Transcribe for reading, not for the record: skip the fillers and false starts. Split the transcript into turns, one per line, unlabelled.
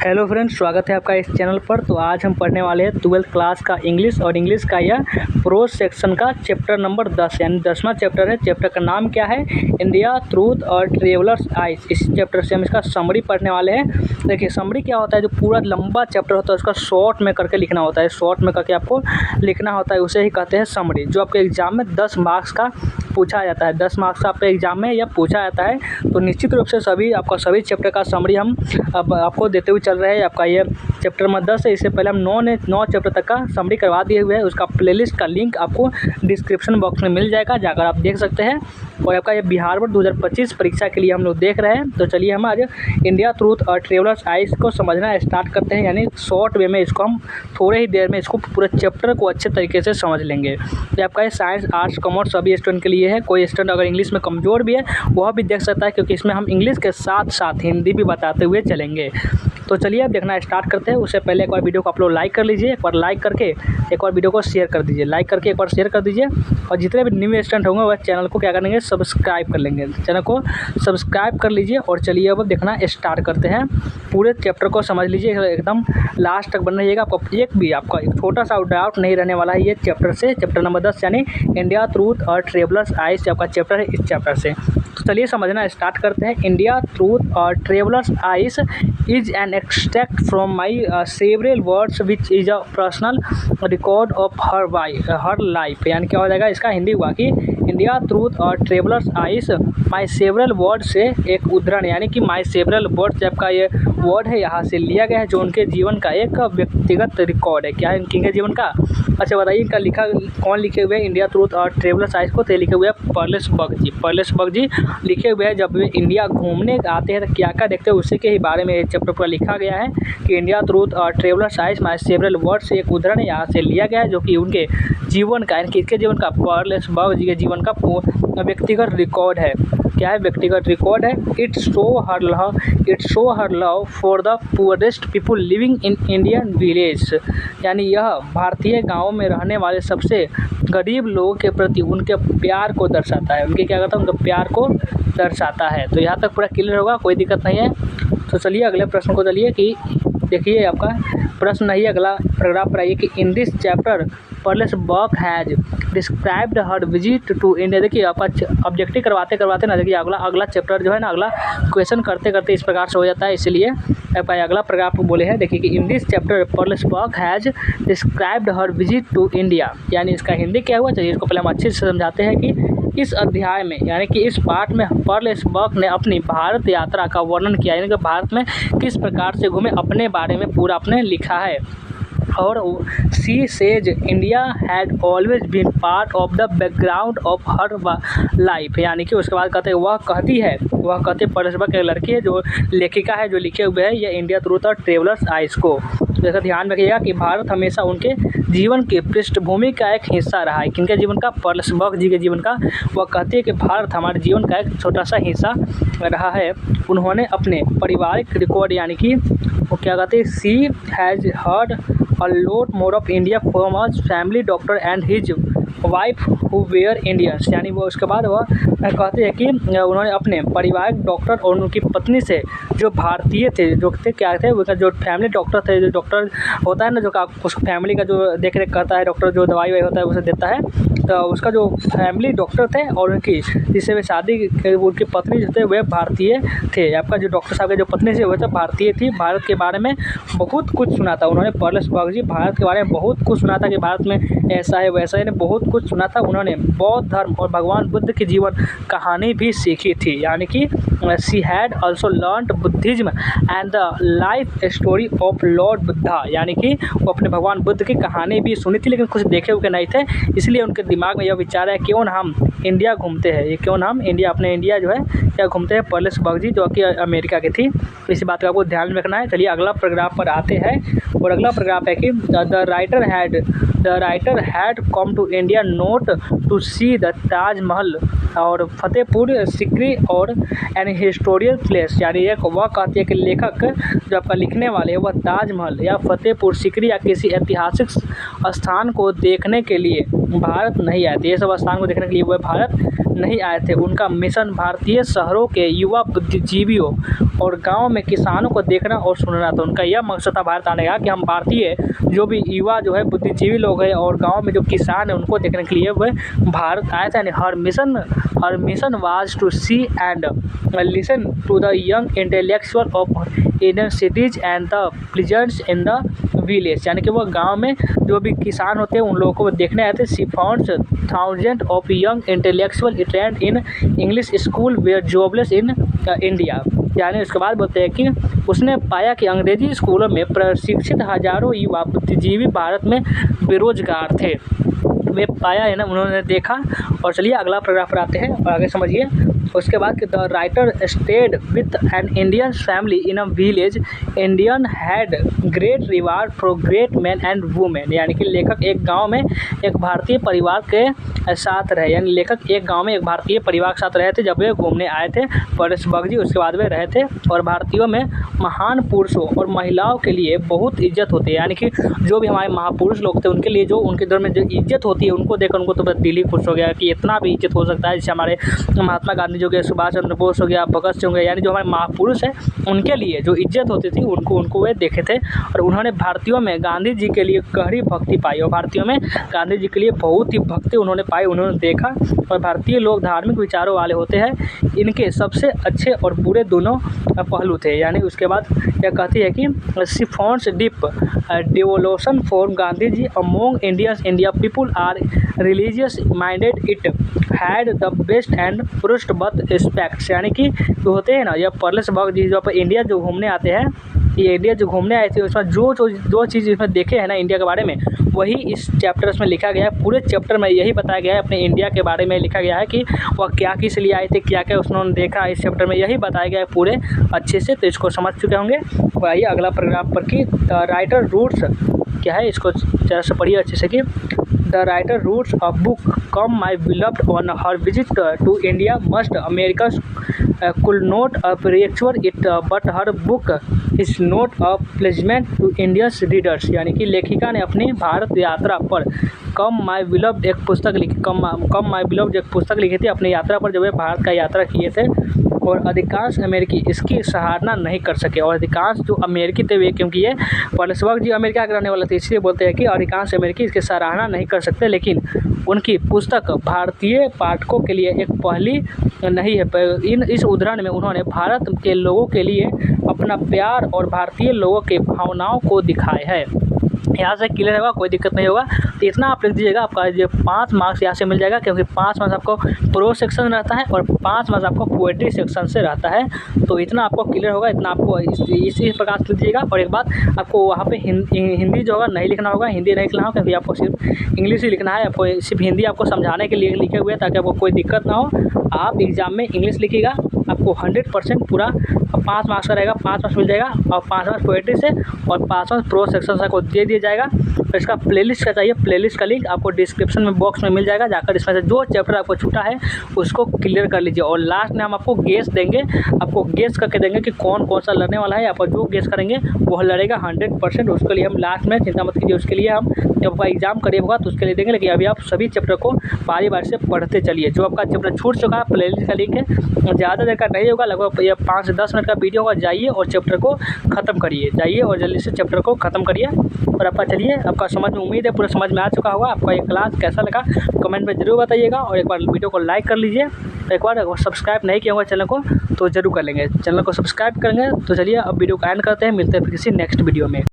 Hello friends, स्वागत है आपका इस चैनल पर। तो आज हम पढ़ने वाले हैं 12th क्लास का इंग्लिश और इंग्लिश का यह प्रोज सेक्शन का चैप्टर नंबर 10 यानी 10वां चैप्टर है। चैप्टर का नाम क्या है? इंडिया, ट्रूथ और ट्रेवलर्स आइज। इस चैप्टर से हम इसका समरी पढ़ने वाले हैं। देखिए समरी क्या होता है, जो पूरा लंबा चैप्टर होता है उसका शॉर्ट में करके लिखना होता है। शॉर्ट में करके आपको लिखना होता है, उसे ही कहते हैं समरी, जो आपके एग्जाम में 10 मार्क्स का पूछा जाता है। 10 मार्क्स का आपके एग्जाम में यह पूछा जाता है। तो निश्चित रूप से सभी चैप्टर का समरी हम अब आपको देते हुए चल रहे हैं। आपका ये चैप्टर नंबर 10 है। इससे पहले हम 9 चैप्टर तक का समरी करवा दिए हुए हैं। उसका प्लेलिस्ट का लिंक आपको डिस्क्रिप्शन बॉक्स में मिल जाएगा, जाकर आप देख सकते हैं। और आपका ये बिहार बोर्ड 2025 परीक्षा के लिए हम लोग देख रहे हैं। तो चलिए हम आज इंडिया, ट्रूथ और ट्रेवलर्स आइज को समझना स्टार्ट करते हैं। यानी शॉर्ट वे में इसको हम थोड़े ही देर में इसको पूरे चैप्टर को अच्छे तरीके से समझ लेंगे। तो आपका ये साइंस, आर्ट्स, कॉमर्स सभी स्टूडेंट के लिए है। कोई स्टूडेंट अगर इंग्लिश में कमज़ोर भी है वह भी देख सकता है, क्योंकि इसमें हम इंग्लिश के साथ साथ हिंदी भी बताते हुए चलेंगे। तो चलिए अब देखना स्टार्ट करते हैं। उससे पहले एक बार वीडियो को आप लोग लाइक कर लीजिए, एक बार लाइक करके एक बार वीडियो को शेयर कर दीजिए, लाइक करके एक बार शेयर कर दीजिए। और जितने भी न्यू स्टूडेंट होंगे वह चैनल को क्या करेंगे, सब्सक्राइब कर लेंगे। चैनल को सब्सक्राइब कर लीजिए। और चलिए अब देखना स्टार्ट करते हैं। पूरे चैप्टर को समझ लीजिए, एकदम लास्ट तक बन रहिएगा। आपका एक छोटा सा डाउट नहीं रहने वाला है ये चैप्टर से। चैप्टर नंबर 10 यानी इंडिया, ट्रूथ और ट्रेवलर्स आइज आपका चैप्टर है, इस चैप्टर से। तो चलिए समझना स्टार्ट करते हैं। इंडिया, ट्रूथ और travellers eyes is an extract from my several words which is a personal record of her life. यानी क्या हो जाएगा, इसका हिंदी हुआ कि इंडिया, ट्रूथ और ट्रेवलर्स आइज माई सेवरल वर्ड से एक उद्धरण, यानी कि माई सेवरल वर्ड से आपका ये वर्ड है यहाँ से लिया गया है, जो उनके जीवन का एक व्यक्तिगत रिकॉर्ड है। क्या है इनके जीवन का? अच्छा बताइए, इनका लिखा कौन लिखे हुए हैं? इंडिया, ट्रूथ और ट्रेवलर्स आइज को लिखे हुए हैं पर्लेस बग जी। पर्लेस बग जी लिखे हुए हैं। जब वे इंडिया घूमने आते हैं तो क्या क्या देखते हैं, उसी के ही बारे में चैप्टर पूरा लिखा गया है कि इंडिया, ट्रूथ और ट्रेवलर्स आइज माई सेवरल वर्ड से एक उदाहरण यहाँ से लिया गया है, जो कि उनके जीवन का, यानी कि इसके जीवन का, पर्लेस बग जी के जीवन का व्यक्तिगत रिकॉर्ड है। क्या है? व्यक्तिगत रिकॉर्ड है। It show her love for the poorest people living in Indian village. यानी यह भारतीय गाँव में रहने वाले सबसे गरीब लोगों के प्रति उनके प्यार को दर्शाता है। उनके क्या करता है, उनके प्यार को दर्शाता है। तो यहाँ तक पूरा क्लियर होगा, कोई दिक्कत नहीं है। तो चलिए अगले प्रश्न को चलिए कि देखिए आपका प्रश्न नहीं, अगला पैराग्राफ पर आइए कि in this chapter Pearl S Buck has described her visit to India. देखिए आपका ऑब्जेक्टिव करवाते ना, देखिए अगला चैप्टर जो है ना, अगला क्वेश्चन करते करते इस प्रकार से हो जाता है, इसलिए अगला पैराग्राफ बोले हैं। देखिए कि in this chapter Pearl S Buck has described her visit to India. यानी इसका हिंदी क्या हुआ, चलिए इसको पहले हम अच्छे से समझाते हैं कि इस अध्याय में, यानी कि इस पार्ट में पर्लेस बग ने अपनी भारत यात्रा का वर्णन किया, यानी कि भारत में किस प्रकार से घूमे अपने बारे में पूरा आपने लिखा है। और she says India had always been part of the background of her life. यानी कि उसके बाद कहते हैं वह कहते पर्लेस बग एक लड़की है जो लेखिका है, जो लिखे हुए है ये इंडिया, ट्रूथ और ट्रेवलर्स आइज को। जैसा ध्यान रखिएगा कि भारत हमेशा उनके जीवन की पृष्ठभूमि का एक हिस्सा रहा है। किनके जीवन का? पर्लेस बग जी के जीवन का। वह कहती है कि भारत हमारे जीवन का एक छोटा सा हिस्सा रहा है। उन्होंने अपने पारिवारिक रिकॉर्ड, यानी कि वो क्या कहते हैं, she has heard a lot more of India from a family doctor and his wife who were Indians। यानी वो उसके बाद वह कहते हैं कि उन्होंने अपने पारिवारिक डॉक्टर और उनकी पत्नी से, जो भारतीय थे, जो थे क्या थे, वो जो फैमिली डॉक्टर थे, जो डॉक्टर होता है ना, जो उस फैमिली का जो देख रेख करता है, डॉक्टर जो दवाई होता है उसे देता है, तो उसका जो फैमिली डॉक्टर थे और उनकी जिससे वे शादी, उनकी पत्नी जो थे वे भारतीय थे। आपका जो डॉक्टर साहब की जो पत्नी थी वह तो भारतीय थी। भारत के बारे में बहुत कुछ सुना था उन्होंने। पर्लेस बग जी भारत के बारे में बहुत कुछ सुना था कि भारत में ऐसा है वैसा है, बहुत कुछ सुना था उन्होंने। बौद्ध धर्म और भगवान बुद्ध की जीवन कहानी भी सीखी थी। यानी कि she had also learned Buddhism and the life story of Lord Buddha. यानी कि वो अपने भगवान बुद्ध की कहानी भी सुनी थी, लेकिन कुछ देखे हुए नहीं थे, इसलिए उनके दिमाग में यह विचार है क्यों ना हम इंडिया घूमते हैं, ये क्यों ना हम अपने इंडिया जो है क्या घूमते हैं। पर्लेस बग जी जो कि अमेरिका की थी, तो इसी बात का आपको ध्यान रखना है। चलिए अगला पैराग्राफ पर आते हैं। और अगला पैराग्राफ है कि the writer had come to India not to see the Taj Mahal और फतेहपुर सिकरी और एन हिस्टोरियल प्लेस। यानी एक वह कहती है कि लेखक जो आपका लिखने वाले हैं वह ताजमहल या फतेहपुर सिकरी या किसी ऐतिहासिक स्थान को देखने के लिए भारत नहीं आए थे। ये सब स्थान को देखने के लिए वह भारत नहीं आए थे। उनका मिशन भारतीय शहरों के युवा बुद्धिजीवियों और गाँव में किसानों को देखना और सुनना था। उनका यह मकसद था भारत आने का कि हम भारतीय जो भी युवा जो है बुद्धिजीवी लोग हैं और गाँव में जो किसान हैं उनको देखने के लिए वह भारत आए थे। यानी her mission was to see and listen to the young intellectual of Indian cities and the peasants in the village. यानी कि वो गांव में जो भी किसान होते हैं उन लोगों को देखने आए थे। She found thousand of young intellectual trained in English school were jobless in India. यानी उसके बाद बोलते हैं कि उसने पाया कि अंग्रेजी स्कूलों में प्रशिक्षित हजारों युवा बुद्धिजीवी भारत में बेरोजगार थे। वे पाया है ना, उन्होंने देखा। और चलिए अगला पैराग्राफ पर आते हैं और आगे समझिए। उसके बाद कि the writer stayed with an Indian family in a village Indian had great reward for great man and women. यानी कि लेखक एक गांव में एक भारतीय परिवार के साथ रहे। यानी लेखक एक गांव में एक भारतीय परिवार के साथ रहे थे जब वे घूमने आए थे परेशबग जी। उसके बाद वे रहे थे। और भारतीयों में महान पुरुषों और महिलाओं के लिए बहुत इज्जत होती है। यानी कि जो भी हमारे महापुरुष लोग थे उनके लिए जो उनके दौर में जो इज्जत होती है उनको देखकर उनको तो दिल ही खुश हो गया कि इतना भी इज्जत हो सकता है। जैसे हमारे महात्मा गांधी हो गए, सुभाष चंद्र बोस हो गया, भगत सिंह हो गया, यानी जो हमारे महापुरुष हैं उनके लिए जो इज्जत होती थी उनको वे देखे थे। और उन्होंने भारतीयों में गांधी जी के लिए गहरी भक्ति पाई और भारतीयों में गांधी जी के लिए बहुत ही भक्ति उन्होंने पाई, उन्होंने देखा। और भारतीय लोग धार्मिक विचारों वाले होते हैं, इनके सबसे अच्छे और बुरे दोनों पहलू थे। यानी उसके बाद यह कहती है कि she founds deep devotion for Gandhi ji among India people are religious minded, it had the best and first birth respects. यानी कि जो होते हैं ना, यह परेशबग जी जो इंडिया जो घूमने आते हैं, ये इंडिया जो घूमने आए थे उसमें जो चीज़ इसमें देखे हैं ना इंडिया के बारे में, वही इस चैप्टर में लिखा गया है। पूरे चैप्टर में यही बताया गया है, अपने इंडिया के बारे में लिखा गया है कि वह क्या किस लिए आए थे, क्या क्या उन्होंने देखा। इस चैप्टर में यही बताया गया है पूरे अच्छे से, तो इसको समझ चुके होंगे। और आइए अगला पैराग्राफ पर कि द राइटर रूट्स क्या है, इसको जरा से पढ़िए अच्छे से कि the writer wrote a book come my beloved on her visit to India must American could not appreciate it but her book is not a pleasant to India's readers। यानी कि लेखिका ने अपनी भारत यात्रा पर कम माई बिलव्ड एक पुस्तक लिखी, कम माई बिलव्ड एक पुस्तक लिखी थी अपनी यात्रा पर जब वे भारत का यात्रा किए थे। और अधिकांश अमेरिकी इसकी सराहना नहीं कर सके। और अधिकांश जो अमेरिकी थे वे, क्योंकि ये परेशबग जी अमेरिका के रहने वाले थे इसलिए बोलते हैं कि अधिकांश अमेरिकी इसकी सराहना नहीं कर सकते, लेकिन उनकी पुस्तक भारतीय पाठकों के लिए एक पहली नहीं है। इस उद्धरण में उन्होंने भारत के लोगों के लिए अपना प्यार और भारतीय लोगों के भावनाओं को दिखाए है। यहाँ से क्लियर होगा, कोई दिक्कत नहीं होगा। तो इतना आप लिख दीजिएगा, आपका ये 5 मार्क्स यहाँ से मिल जाएगा, क्योंकि 5 मार्क्स आपको प्रोज सेक्शन रहता है और 5 मार्क्स आपको पोएट्री सेक्शन से रहता है। तो इतना आपको क्लियर होगा, इतना आपको इसी प्रकार से लीजिएगा। और एक बात, आपको वहाँ पे हिंदी जो होगा नहीं लिखना होगा, हिंदी नहीं लिखना होगा, क्योंकि आपको सिर्फ इंग्लिश ही लिखना है। आपको सिर्फ हिंदी आपको समझाने के लिए लिखे हुए हैं ताकि आपको कोई दिक्कत ना हो। आप एग्ज़ाम में इंग्लिश लिखिएगा, आपको 100% पूरा 5 मार्क्स का रहेगा, 5 मार्क्स मिल जाएगा। और 5 मार्क्स पोएट्री से और 5 मार्क्स प्रोज सेक्शन से आपको दे दिया जाएगा। तो इसका प्लेलिस्ट का चाहिए, प्लेलिस्ट का लिंक आपको डिस्क्रिप्शन में बॉक्स में मिल जाएगा। जाकर इसमें से जो चैप्टर आपको छूटा है उसको क्लियर कर लीजिए। और लास्ट में हम आपको गेस देंगे, आपको गेस करके देंगे कि कौन कौन सा लड़ने वाला है। आप जो गेस करेंगे वो लड़ेगा 100%। उसके लिए हम लास्ट में, चिंता मत कीजिए, उसके लिए हम जब आपका एग्जाम करीब होगा तो उसके लिए देंगे। लेकिन अभी आप सभी चैप्टर को बारी बारी से पढ़ते चलिए। जो आपका चैप्टर छूट चुका है प्लेलिस्ट का लिंक है, ज़्यादा देर का नहीं होगा, लगभग ये 5 से 10 मिनट का वीडियो होगा। जाइए और चैप्टर को ख़त्म करिए, जाइए और जल्दी से चैप्टर को ख़त्म करिए। और आपका चलिए, आपका समझ में, उम्मीद है पूरा समझ में आ चुका होगा। आपका ये क्लास कैसा लगा कमेंट में ज़रूर बताइएगा। और एक बार वीडियो को लाइक कर लीजिए। एक बार अगर सब्सक्राइब नहीं किया होगा चैनल को तो ज़रूर कर लेंगे, चैनल को सब्सक्राइब करेंगे। तो चलिए अब वीडियो को एंड करते हैं, मिलते हैं फिर किसी नेक्स्ट वीडियो में।